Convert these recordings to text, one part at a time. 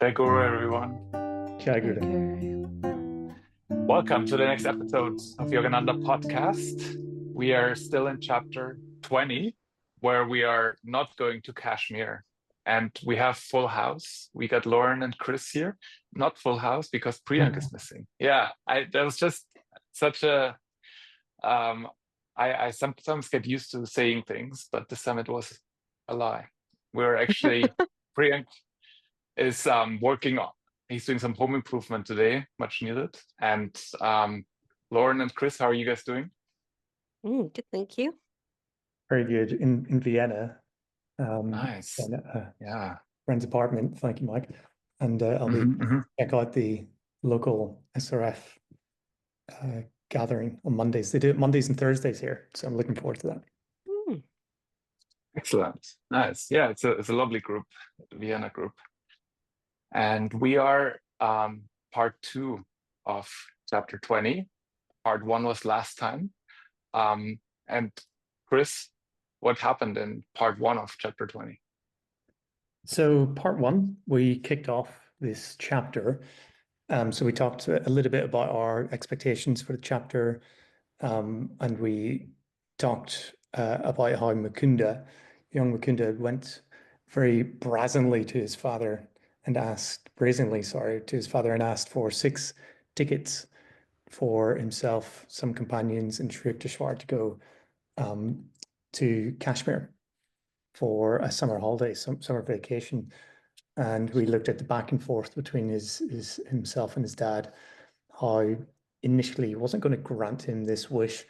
Hey Guru, everyone. Jai Guru. Okay. Welcome to the next episode of Yogananda podcast. We are still in chapter 20, where we are not going to Kashmir. And we have full house. We got Lauren and Chris here. Not full house because Priyank is missing. Yeah, that was just such a I sometimes get used to saying things, but this time it was a lie. We're actually Priyank is working on. He's doing some home improvement today, much needed. And Lauren and Chris, how are you guys doing? Good, thank you. Very good. In Vienna. Nice. In Yeah. friend's apartment. Thank you, Mike. And I'll be check out the local SRF gathering on Mondays. They do it Mondays and Thursdays here, so I'm looking forward to that. Excellent. Nice. Yeah, it's a lovely group, Vienna group. And we are part 2 of chapter 20. Part 1 was last time. And Chris, what happened in part 1 of chapter 20? So part 1, we kicked off this chapter. So we talked a little bit about our expectations for the chapter, and we talked about how young Mukunda, went very brazenly to his father and asked for 6 tickets for himself, some companions, and Sri Yukteswar to go to Kashmir for a summer holiday, summer vacation. And we looked at the back and forth between himself and his dad, how initially he wasn't going to grant him this wish,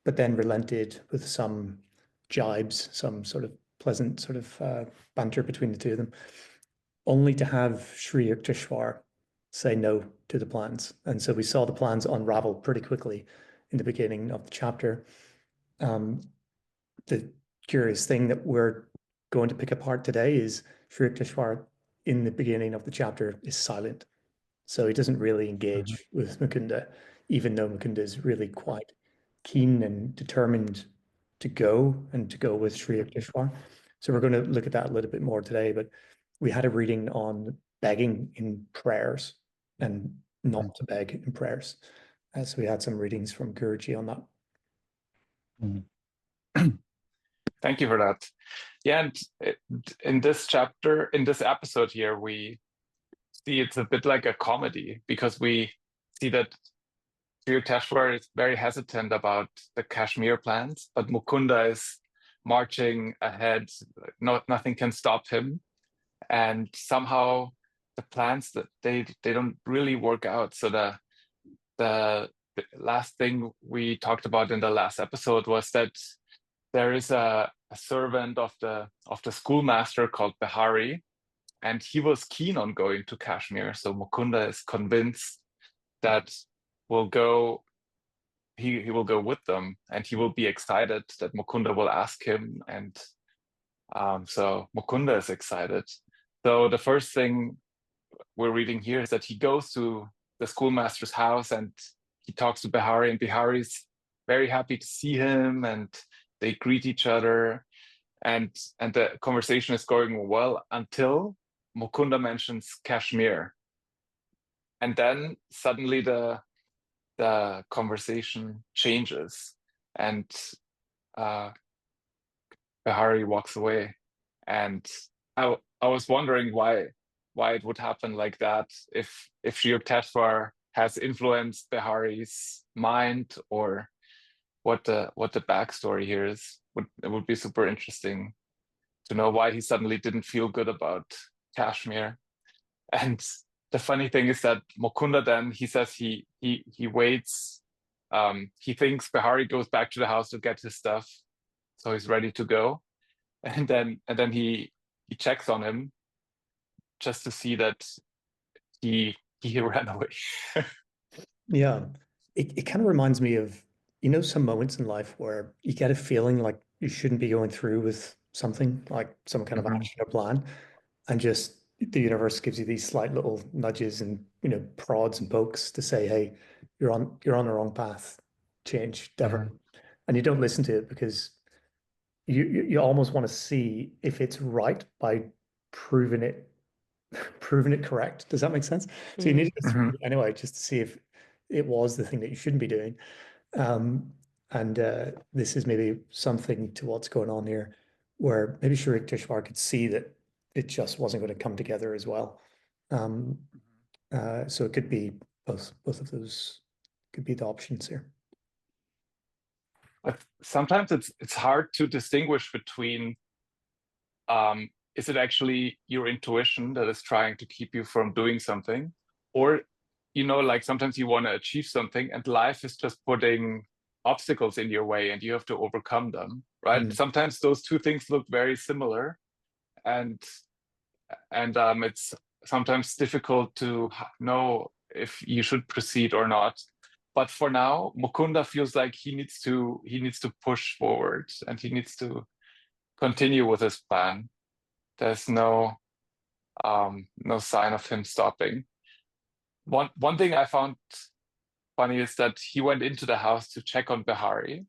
but then relented with some jibes, some sort of pleasant sort of banter between the two of them, only to have Sri Yukteswar say no to the plans. And so we saw the plans unravel pretty quickly in the beginning of the chapter. The curious thing that we're going to pick apart today is Sri Yukteswar in the beginning of the chapter is silent. So he doesn't really engage with Mukunda, even though Mukunda is really quite keen and determined to go with Sri Yukteswar. So we're going to look at that a little bit more today, but we had a reading on begging in prayers and not to beg in prayers. So we had some readings from Guruji on that. Thank you for that. Yeah, and in this chapter, in this episode here, we see it's a bit like a comedy because we see that Sri Yukteswar is very hesitant about the Kashmir plans, but Mukunda is marching ahead. Nothing can stop him. And somehow the plans that they don't really work out. So the last thing we talked about in the last episode was that there is a servant of the schoolmaster called Behari, and he was keen on going to Kashmir. So Mukunda is convinced that he will go with them, and he will be excited that Mukunda will ask him. And so Mukunda is excited. So the first thing we're reading here is that he goes to the schoolmaster's house and he talks to Behari, and Behari's very happy to see him, and they greet each other, and the conversation is going well until Mukunda mentions Kashmir. And then suddenly the conversation changes, and Behari walks away. And I was wondering why it would happen like that, if Sri Yukteswar has influenced Behari's mind, or what the backstory here is. It would be super interesting to know why he suddenly didn't feel good about Kashmir. And the funny thing is that Mukunda then, he says he waits. He thinks Behari goes back to the house to get his stuff, so he's ready to go. And then he checks on him just to see that he ran away. Yeah, it kind of reminds me of, some moments in life where you get a feeling like you shouldn't be going through with something, like some kind of action or plan, and just the universe gives you these slight little nudges and prods and pokes to say, hey, you're on the wrong path, change, divert. And you don't listen to it because you almost want to see if it's right by proving it proven it correct. Does that make sense? So you need to go through it anyway, just to see if it was the thing that you shouldn't be doing. And this is maybe something to what's going on here, where maybe Sri Yukteswar could see that it just wasn't going to come together as well. So it could be both of those could be the options here. But sometimes it's hard to distinguish between is it actually your intuition that is trying to keep you from doing something, or like sometimes you want to achieve something and life is just putting obstacles in your way and you have to overcome them, right? Sometimes those two things look very similar, and it's sometimes difficult to know if you should proceed or not. But for now, Mukunda feels like he needs to push forward and he needs to continue with his plan. There's no sign of him stopping. One thing I found funny is that he went into the house to check on Behari,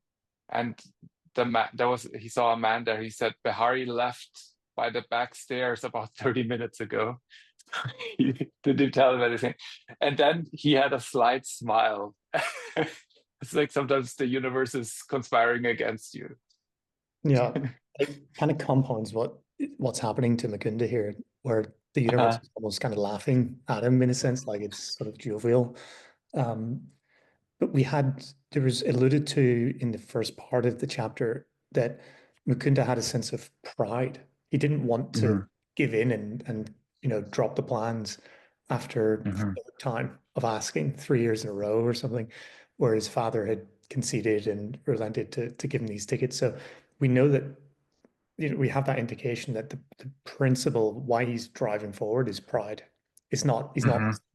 and he saw a man there. He said Behari left by the back stairs about 30 minutes ago. He didn't tell him anything. And then he had a slight smile. It's like sometimes the universe is conspiring against you. Yeah, it kind of compounds what's happening to Mukunda here, where the universe is almost kind of laughing at him in a sense, like it's sort of jovial. But there was alluded to in the first part of the chapter that Mukunda had a sense of pride. He didn't want to give in and drop the plans after the third time of asking 3 years in a row or something, where his father had conceded and relented to give him these tickets. So we know that we have that indication that the principle why he's driving forward is pride. He's not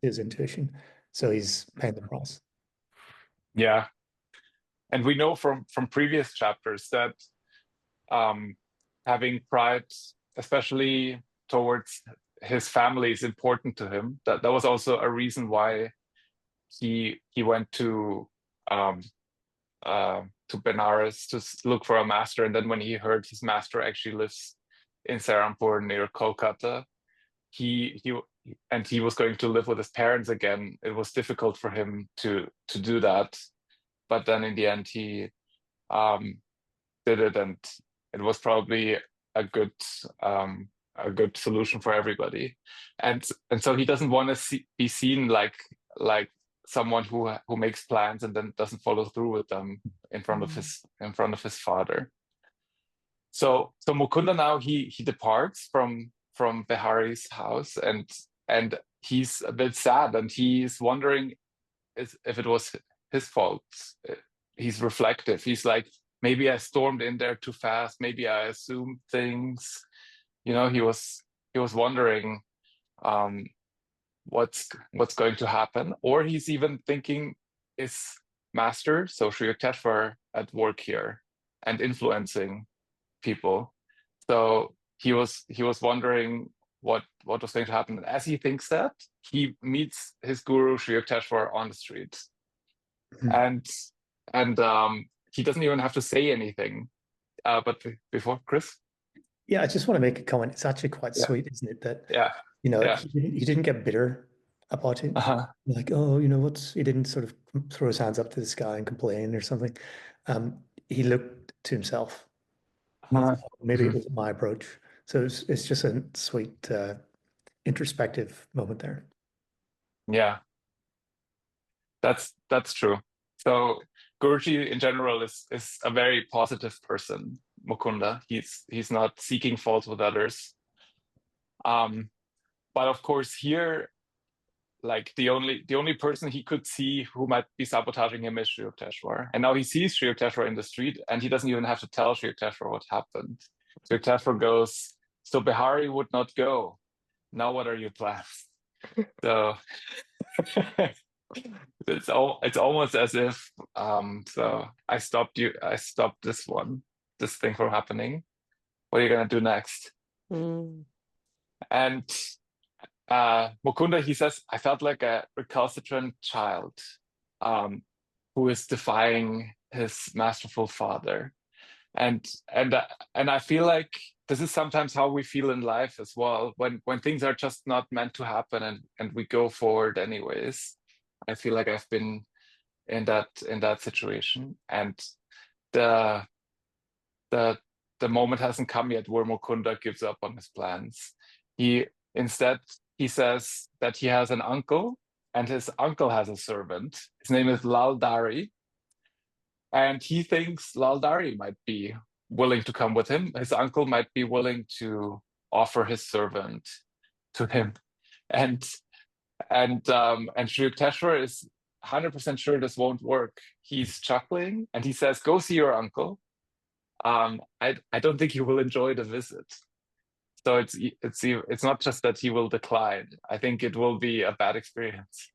his intuition. So he's paying the price. Yeah. And we know from previous chapters that having pride, especially towards his family, is important to him. That was also a reason why he went to Benares to look for a master. And then when he heard his master actually lives in Serampore near Kolkata, he was going to live with his parents again. It was difficult for him to do that, but then in the end he did it, and it was probably a good solution for everybody. And so he doesn't want to be seen like someone who makes plans and then doesn't follow through with them in front of his father. So Mukunda now he departs from Behari's house, and he's a bit sad, and he's wondering if it was his fault. He's reflective. He's like, maybe I stormed in there too fast. Maybe I assumed things. He was wondering what's going to happen, or he's even thinking, is master, so Sri Yukteswar, at work here and influencing people? So he was wondering what was going to happen. And as he thinks that, he meets his guru Sri Yukteswar on the street, and he doesn't even have to say anything. But before, Chris? Yeah, I just want to make a comment. It's actually quite sweet, isn't it? That he didn't get bitter about it. Like, oh, he didn't sort of throw his hands up to the sky and complain or something. He looked to himself. Maybe it was my approach. So it's just a sweet introspective moment there. Yeah, that's true. So Guruji in general is a very positive person. Mukunda, he's not seeking fault with others. But of course here, like the only person he could see who might be sabotaging him is Sri Yukteswar. And now he sees Sri Yukteswar in the street, and he doesn't even have to tell Sri Yukteswar what happened. Sri Yukteswar goes, so Behari would not go. Now what are your plans? So it's almost as if so I stopped this thing from happening. What are you gonna do next? And Mukunda, he says, I felt like a recalcitrant child who is defying his masterful father, and I feel like this is sometimes how we feel in life as well, when things are just not meant to happen, and we go forward anyways. I feel like I've been in that situation, and the the the moment hasn't come yet where Mukunda gives up on his plans. Instead he says that he has an uncle, and his uncle has a servant. His name is Lal Dhari, and he thinks Lal Dhari might be willing to come with him. His uncle might be willing to offer his servant to him, and Sri Yukteswar is 100% sure this won't work. He's chuckling and he says, "Go see your uncle. I don't think you will enjoy the visit." So it's not just that he will decline. I think it will be a bad experience.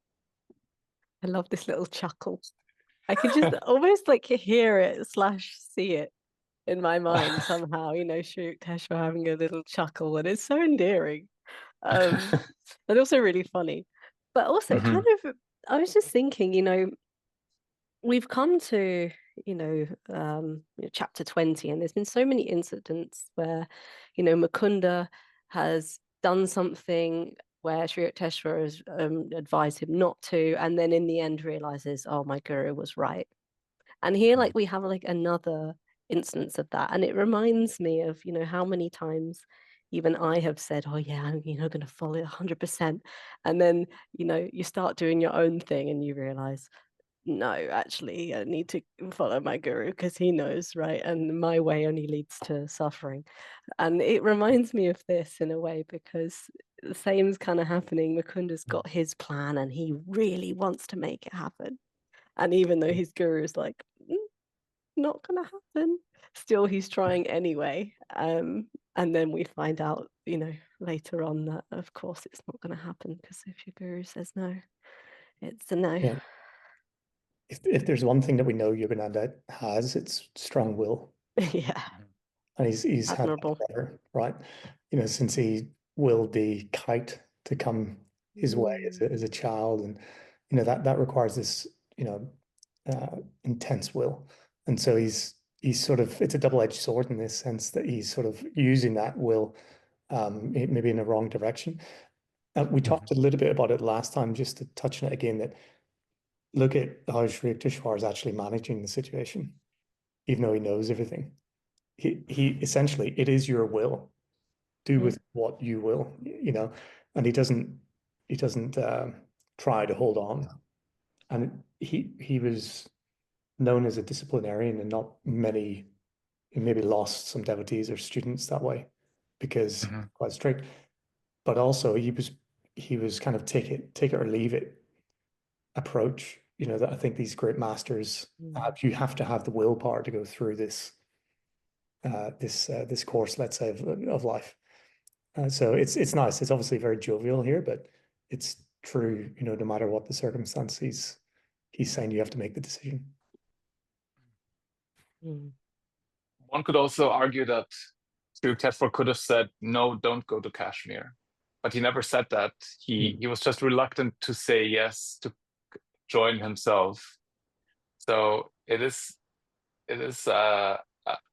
I love this little chuckle. I can just almost like hear it / see it in my mind somehow, Sri Yukteswar having a little chuckle, and it's so endearing. And also really funny. But also kind of, I was just thinking, we've come to, chapter 20, and there's been so many incidents where, Mukunda has done something where Sri Yukteswar has advised him not to, and then in the end realizes, oh, my guru was right. And here, like, we have like another instance of that, and it reminds me of, how many times even I have said, oh yeah, I'm going to follow it 100%, and then you start doing your own thing and you realize, no, actually I need to follow my guru because he knows, right? And my way only leads to suffering. And it reminds me of this in a way, because the same's kind of happening. Mukunda's got his plan and he really wants to make it happen, and even though his guru is like, not gonna happen, still he's trying anyway. And then we find out, later on, that of course it's not gonna happen, because if your guru says no, it's a no. Yeah. If there's one thing that we know Yogananda has, it's strong will. Yeah. And he's had that Admirable. forever, right? Since he willed the kite to come his way as a child, and that requires this intense will. And so he's sort of, it's a double-edged sword in this sense that he's sort of using that will maybe in the wrong direction. We talked a little bit about it last time, just to touch on it again, that look at how Sri Yukteswar is actually managing the situation, even though he knows everything. He essentially, it is your will. Do with what you will, and he doesn't try to hold on. And he was known as a disciplinarian, and not many, he maybe lost some devotees or students that way because quite strict. But also he was kind of take it or leave it approach. That I think these great masters, you have to have the willpower to go through this course, let's say, of life. So it's nice. It's obviously very jovial here, but it's true. No matter what the circumstances, he's saying you have to make the decision. One could also argue that Sri Yukteswar could have said, no, don't go to Kashmir, but he never said that. He was just reluctant to say yes to join himself. So it is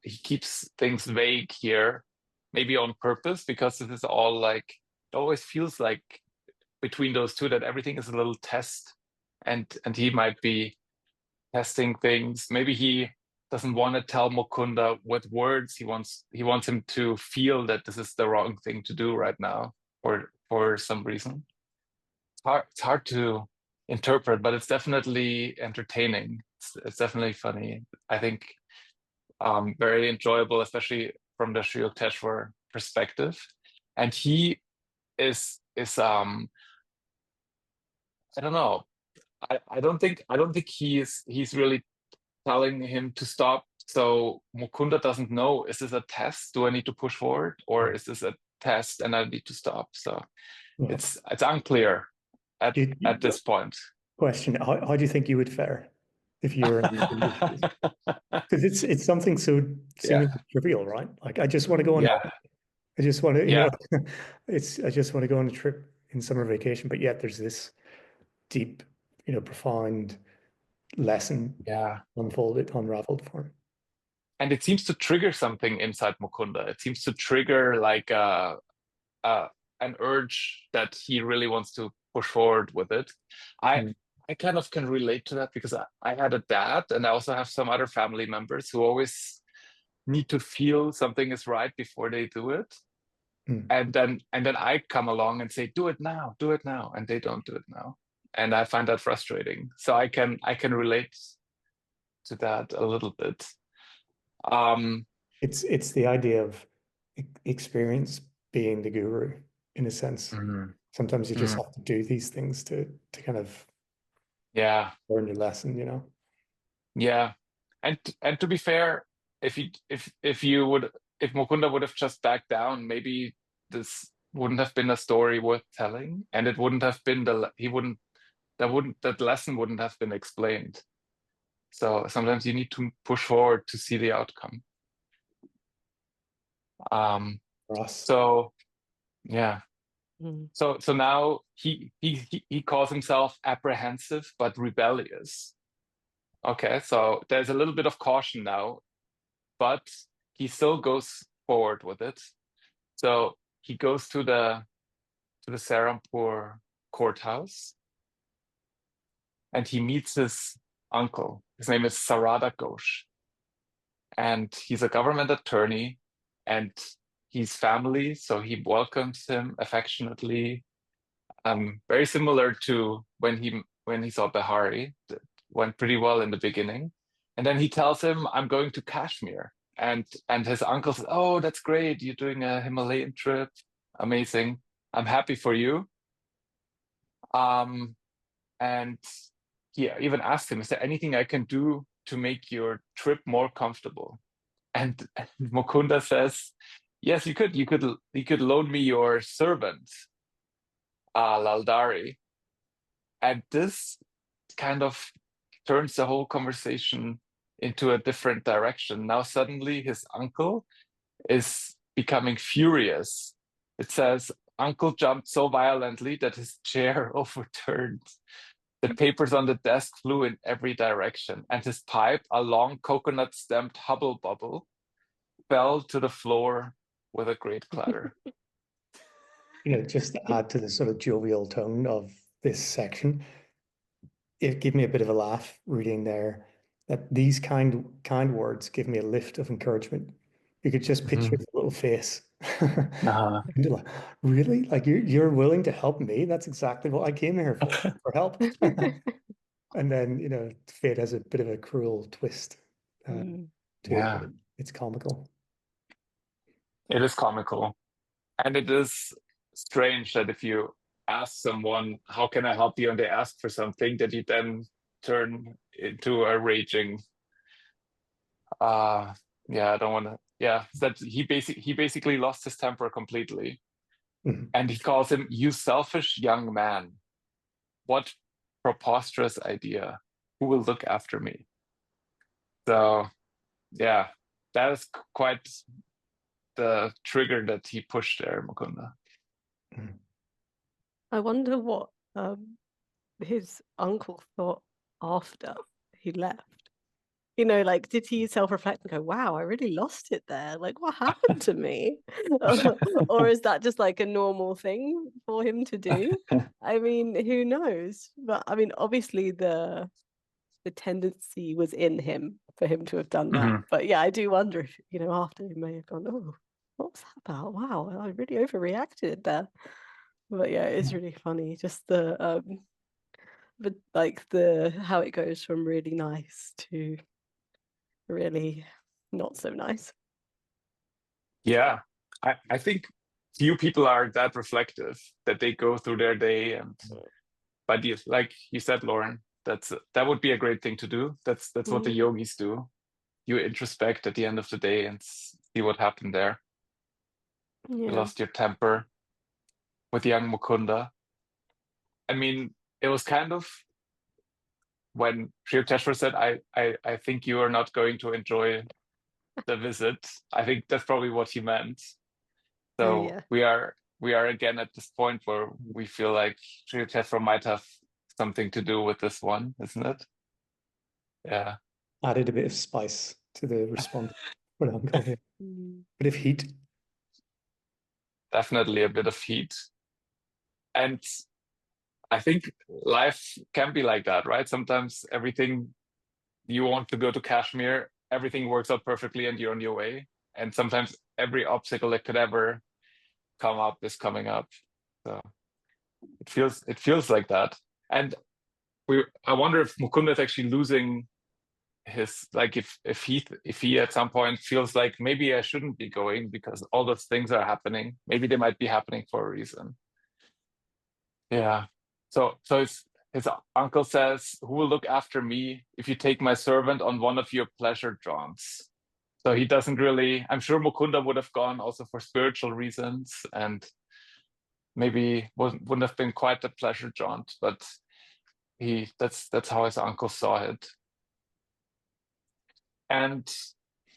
he keeps things vague here, maybe on purpose, because it is all like, it always feels like between those two that everything is a little test, and he might be testing things. Maybe he doesn't want to tell Mukunda with words. He wants him to feel that this is the wrong thing to do right now, or for some reason. It's hard to interpret, but it's definitely entertaining. It's definitely funny. I think very enjoyable, especially from the Sri Yukteswar perspective. And he is I don't know. I don't think he's really telling him to stop. So Mukunda doesn't know, is this a test? Do I need to push forward, or is this a test and I need to stop? So it's unclear at this point. Question: How do you think you would fare if you were in these shoes? Because it's something so seemingly trivial, right? Like, I just want to go on. I just want to, I just want to go on a trip in summer vacation, but yet there's this deep, profound lesson unraveled for him. and it seems to trigger something inside Mukunda. It seems to trigger like an urge that he really wants to push forward with it. I kind of can relate to that because I had a dad, and I also have some other family members who always need to feel something is right before they do it. And then I come along and say, do it now, and they don't do it now. And I find that frustrating. So I can relate to that a little bit. It's the idea of experience being the guru, in a sense. Sometimes you just have to do these things to kind of learn your lesson, you know. Yeah, and to be fair, if Mukunda would have just backed down, maybe this wouldn't have been a story worth telling, and it wouldn't have been that lesson wouldn't have been explained. So sometimes you need to push forward to see the outcome. So yeah. So now he calls himself apprehensive but rebellious. Okay, so there's a little bit of caution now, but he still goes forward with it. So he goes to the Serampore courthouse, and he meets his uncle. His name is Sarada Ghosh, and he's a government attorney, and he's family, so he welcomes him affectionately. Very similar to when he saw Behari. It went pretty well in the beginning, and then he tells him, "I'm going to Kashmir," and his uncle says, "Oh, that's great! You're doing a Himalayan trip, amazing! I'm happy for you." And he even asked him, "Is there anything I can do to make your trip more comfortable?" And Mukunda says, "Yes, you could. You could loan me your servant, Lal Dhari." And this kind of turns the whole conversation into a different direction. Now suddenly his uncle is becoming furious. It says, "Uncle jumped so violently that his chair overturned. The papers on the desk flew in every direction, and his pipe, a long coconut-stemmed hubble bubble, fell to the floor with a great clatter." Just to add to the sort of jovial tone of this section, it gave me a bit of a laugh reading there that these kind words give me a lift of encouragement. You could just picture the little face. Like, really? Like you're willing to help me? That's exactly what I came here for help. And then, fate has a bit of a cruel twist to it. It's comical. It is comical. And it is strange that if you ask someone, "How can I help you?" and they ask for something, that you then turn into a raging, I don't want to, that he basically lost his temper completely. And he calls him, "You selfish young man. What preposterous idea. Who will look after me?" So, yeah, that is quite the trigger that he pushed there, Mukunda. I wonder what his uncle thought after he left. Like, did he self-reflect and go, "Wow, I really lost it there. Like, what happened to me?" Or is that just like a normal thing for him to do? I mean, who knows? But I mean, obviously the tendency was in him for him to have done that. But yeah, I do wonder if, after he may have gone, "Oh, what was that about? Wow, I really overreacted there." But yeah, it's really funny. Just the how it goes from really nice to really not so nice. Yeah, I think few people are that reflective that they go through their day, and but like you said, Lauren, that would be a great thing to do. That's what the yogis do. You introspect at the end of the day and see what happened there. You lost your temper with young Mukunda. I mean, it was kind of when Sri Yukteswar said, I think you are not going to enjoy the visit. I think that's probably what he meant. So we are again at this point where we feel like Sri Yukteswar might have something to do with this one, isn't it? Yeah. Added a bit of spice to the response for uncle here. Bit of heat. Definitely a bit of heat. And I think life can be like that, right? Sometimes everything you want to go to Kashmir, everything works out perfectly and you're on your way. And sometimes every obstacle that could ever come up is coming up. So it feels like that. And I wonder if Mukunda is actually losing his, like, if he at some point feels like maybe I shouldn't be going because all those things are happening. Maybe they might be happening for a reason. Yeah. So his uncle says, "Who will look after me if you take my servant on one of your pleasure jaunts?" So he doesn't really. I'm sure Mukunda would have gone also for spiritual reasons, and maybe wouldn't have been quite a pleasure jaunt, but that's how his uncle saw it. And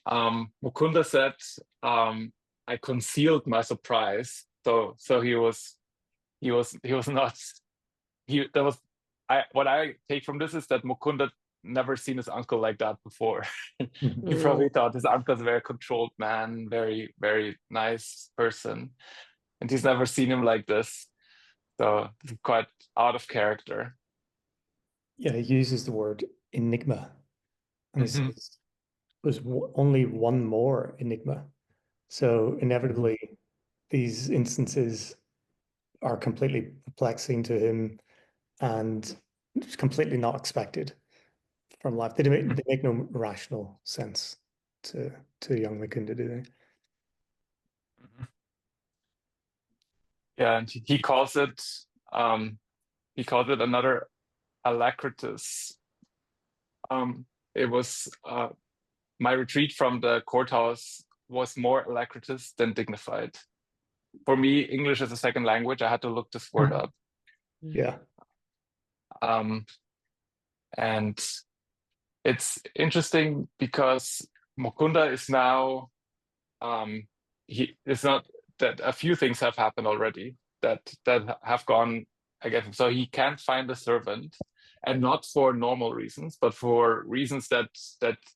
Mukunda said, "I concealed my surprise." So he was not. What I take from this is that Mukunda never seen his uncle like that before. He probably thought his uncle's a very controlled man, very, very nice person. And he's never seen him like this. So it's quite out of character. Yeah, he uses the word enigma. And he says, there's only one more enigma. So inevitably, these instances are completely perplexing to him and it's completely not expected from life. They make no rational sense to young Mukunda, do they? Yeah, and he calls it another alacritus. It was my retreat from the courthouse was more alacritus than dignified. For me, English as a second language, I had to look this word up. Yeah. And it's interesting because Mukunda is now, it's not that a few things have happened already that have gone against him. So he can't find a servant, and not for normal reasons, but for reasons that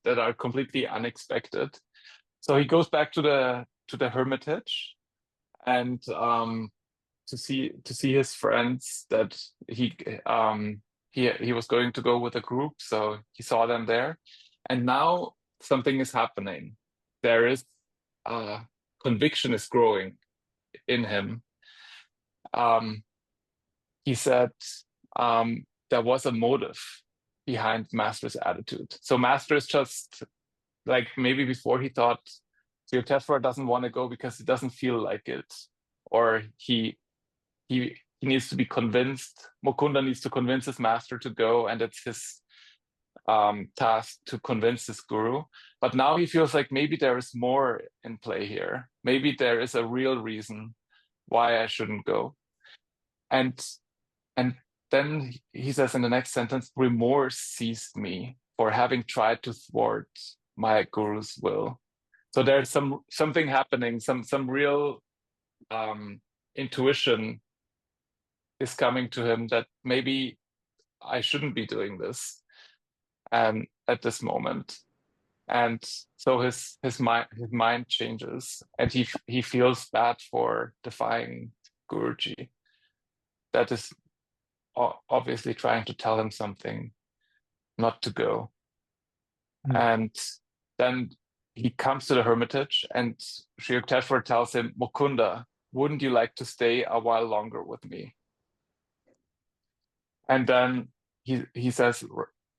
are completely unexpected. So he goes back to the hermitage, and to see his friends that he was going to go with a group, so he saw them there, and now something is happening. There is conviction is growing in him. He said there was a motive behind Master's attitude. So Master is just like, maybe before he thought Sri Yukteswar doesn't want to go because he doesn't feel like it, or he needs to be convinced. Mukunda needs to convince his master to go, and it's his task to convince his guru. But now he feels like maybe there is more in play here. Maybe there is a real reason why I shouldn't go. And then he says in the next sentence, remorse seized me for having tried to thwart my guru's will. So there's something happening, some real intuition is coming to him that maybe I shouldn't be doing this at this moment. And so his mind changes, and he feels bad for defying Guruji. That is obviously trying to tell him something not to go. And then he comes to the hermitage, and Sri Yukteswar tells him, Mukunda, wouldn't you like to stay a while longer with me? And then he says,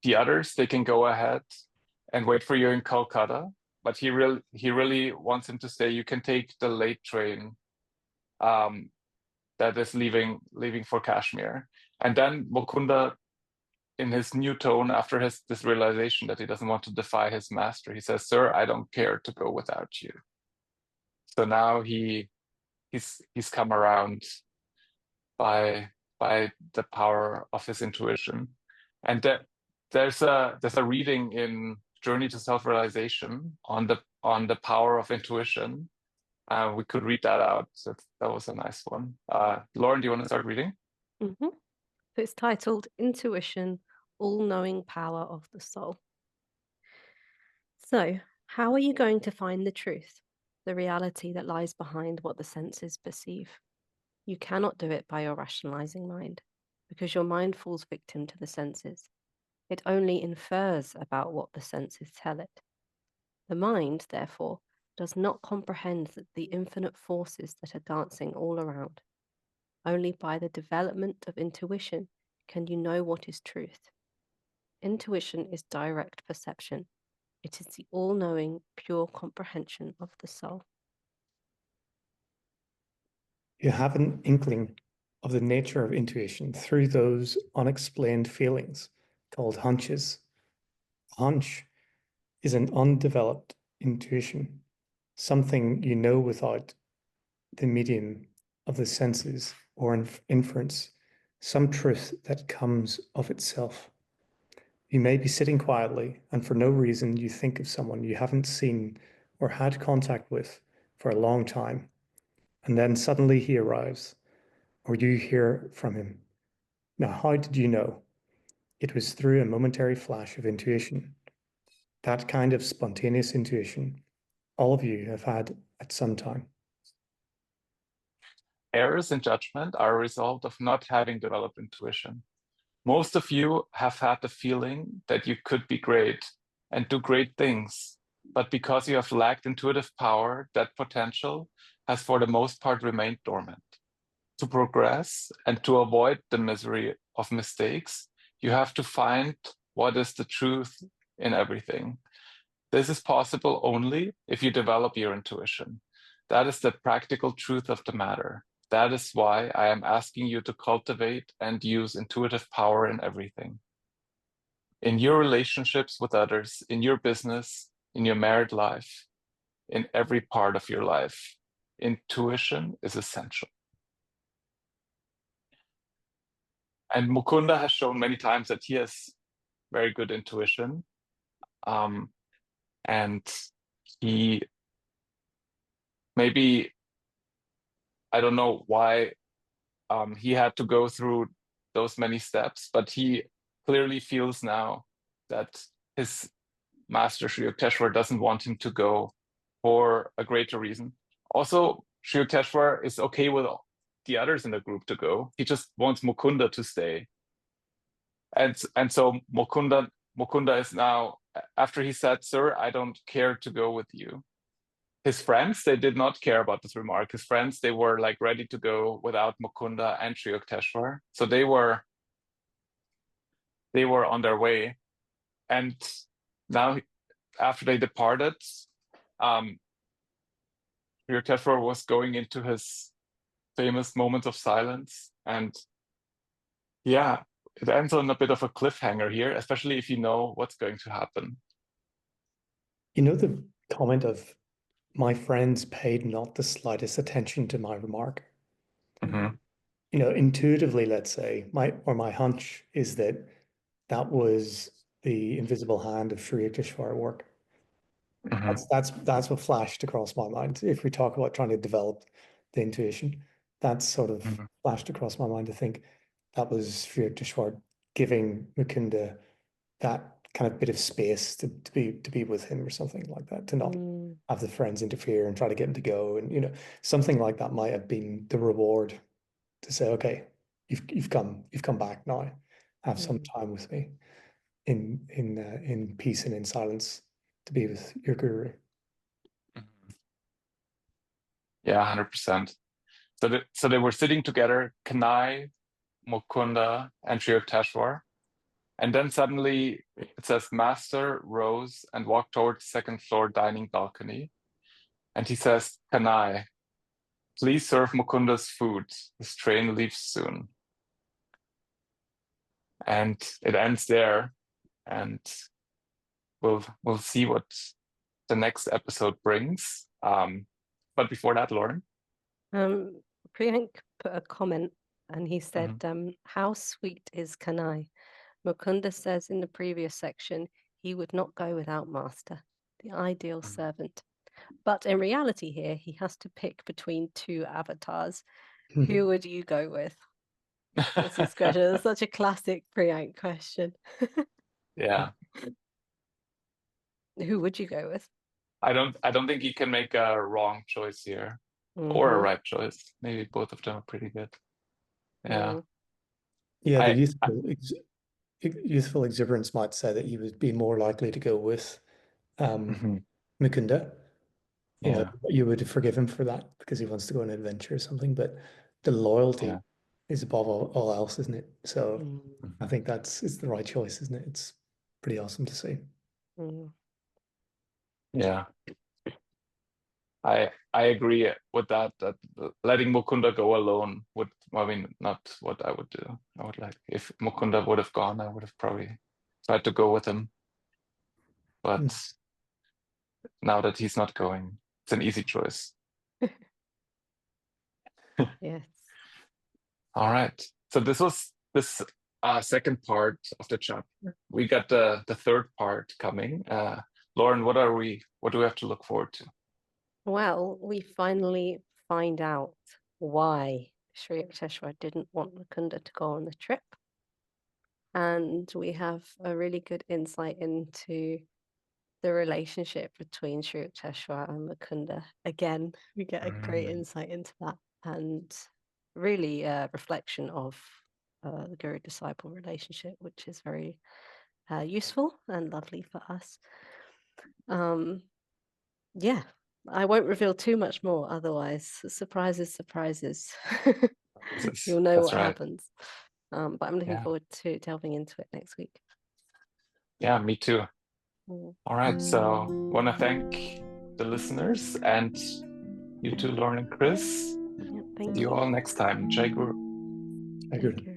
the others, they can go ahead and wait for you in Calcutta, but he really wants him to stay. You can take the late train that is leaving for Kashmir. And then Mukunda, in his new tone, after this realization that he doesn't want to defy his master, he says, sir, I don't care to go without you. So now he's come around by the power of his intuition. And there's a reading in Journey to Self-Realization on the power of intuition. We could read that out. So that was a nice one. Lauren, do you want to start reading? Mm-hmm. So it's titled Intuition, All-Knowing Power of the Soul. So How are you going to find the truth, the reality that lies behind what the senses perceive? You cannot do it by your rationalizing mind, because your mind falls victim to the senses. It only infers about what the senses tell it. The mind, therefore, does not comprehend the infinite forces that are dancing all around. Only by the development of intuition can you know what is truth. Intuition is direct perception. It is the all-knowing, pure comprehension of the soul. You have an inkling of the nature of intuition through those unexplained feelings called hunches. A hunch is an undeveloped intuition, something you know without the medium of the senses or inference, some truth that comes of itself. You may be sitting quietly, and for no reason you think of someone you haven't seen or had contact with for a long time, and then suddenly he arrives, or you hear from him. Now, how did you know? It was through a momentary flash of intuition. That kind of spontaneous intuition all of you have had at some time. Errors in judgment are a result of not having developed intuition. Most of you have had the feeling that you could be great and do great things, but because you have lacked intuitive power, that potential has for the most part remained dormant. To progress and to avoid the misery of mistakes, you have to find what is the truth in everything. This is possible only if you develop your intuition. That is the practical truth of the matter. That is why I am asking you to cultivate and use intuitive power in everything. In your relationships with others, in your business, in your married life, in every part of your life, intuition is essential. And Mukunda has shown many times that he has very good intuition. And he maybe, I don't know why he had to go through those many steps, but he clearly feels now that his master Sri Yukteswar doesn't want him to go for a greater reason. Also, Sri Yukteswar is okay with the others in the group to go. He just wants Mukunda to stay. And so Mukunda is now, after he said, "Sir, I don't care to go with you." His friends, they did not care about this remark. His friends, they were like ready to go without Mukunda and Sri Yukteswar. So they were on their way. And now, after they departed, Sri Yukteswar was going into his famous moment of silence. And yeah, it ends on a bit of a cliffhanger here, especially if you know what's going to happen. You know the comment of, "My friends paid not the slightest attention to my remark." Mm-hmm. You know, intuitively, let's say, my hunch is that that was the invisible hand of Sri Yukteswar at work. Mm-hmm. That's what flashed across my mind. If we talk about trying to develop the intuition, that's sort of Mm-hmm. flashed across my mind to think that was Sri Yukteswar giving Mukunda that kind of bit of space to be with him or something like that, to not have the friends interfere and try to get him to go, and you know, something like that might have been the reward to say, okay, you've come back now, have some time with me in peace and in silence to be with your guru. Yeah, 100%. So they were sitting together, Kanai, Mukunda, and Sri Yukteswar. And then suddenly it says, Master rose and walked towards the second floor dining balcony. And he says, Kanai, please serve Mukunda's food. His train leaves soon. And it ends there. And we'll see what the next episode brings. But before that, Lauren? Priyank put a comment and he said, how sweet is Kanai? Mukunda says in the previous section, he would not go without master, the ideal servant. But in reality here, he has to pick between two avatars. Who would you go with? That's his question. It's such a classic Priyank question. Yeah. Who would you go with? I don't think he can make a wrong choice here or a Mhm. right choice. Maybe both of them are pretty good. Yeah. Yeah, the I youthful exuberance might say that he would be more likely to go with Mhm. Mukunda. You know, Yeah. you would forgive him for that because he wants to go on an adventure or something, but the loyalty Yeah. is above all else, isn't it? So Mm. I think it's the right choice, isn't it? It's pretty awesome to see. Mm. Yeah. I agree with that letting Mukunda go alone would, I mean, not what I would do. I would like, if Mukunda would have gone, I would have probably tried to go with him. But now that he's not going, it's an easy choice. Yes. All right. So this was this second part of the chapter. We got the third part coming. Lauren, what do we have to look forward to? Well, we finally find out why Sri Yukteswar didn't want Mukunda to go on the trip. And we have a really good insight into the relationship between Sri Yukteswar and Mukunda. Again, we get a great insight into that, and really a reflection of the guru-disciple relationship, which is very useful and lovely for us. Yeah, I won't reveal too much more, otherwise surprises. You'll know That's what right. happens. But I'm looking forward to delving into it next week. Yeah, me too. Mm. All right, so want to thank the listeners and you too, Lauren and Chris. Yeah, thank See you you. all next time. Jai Guru. I agree. Thank you.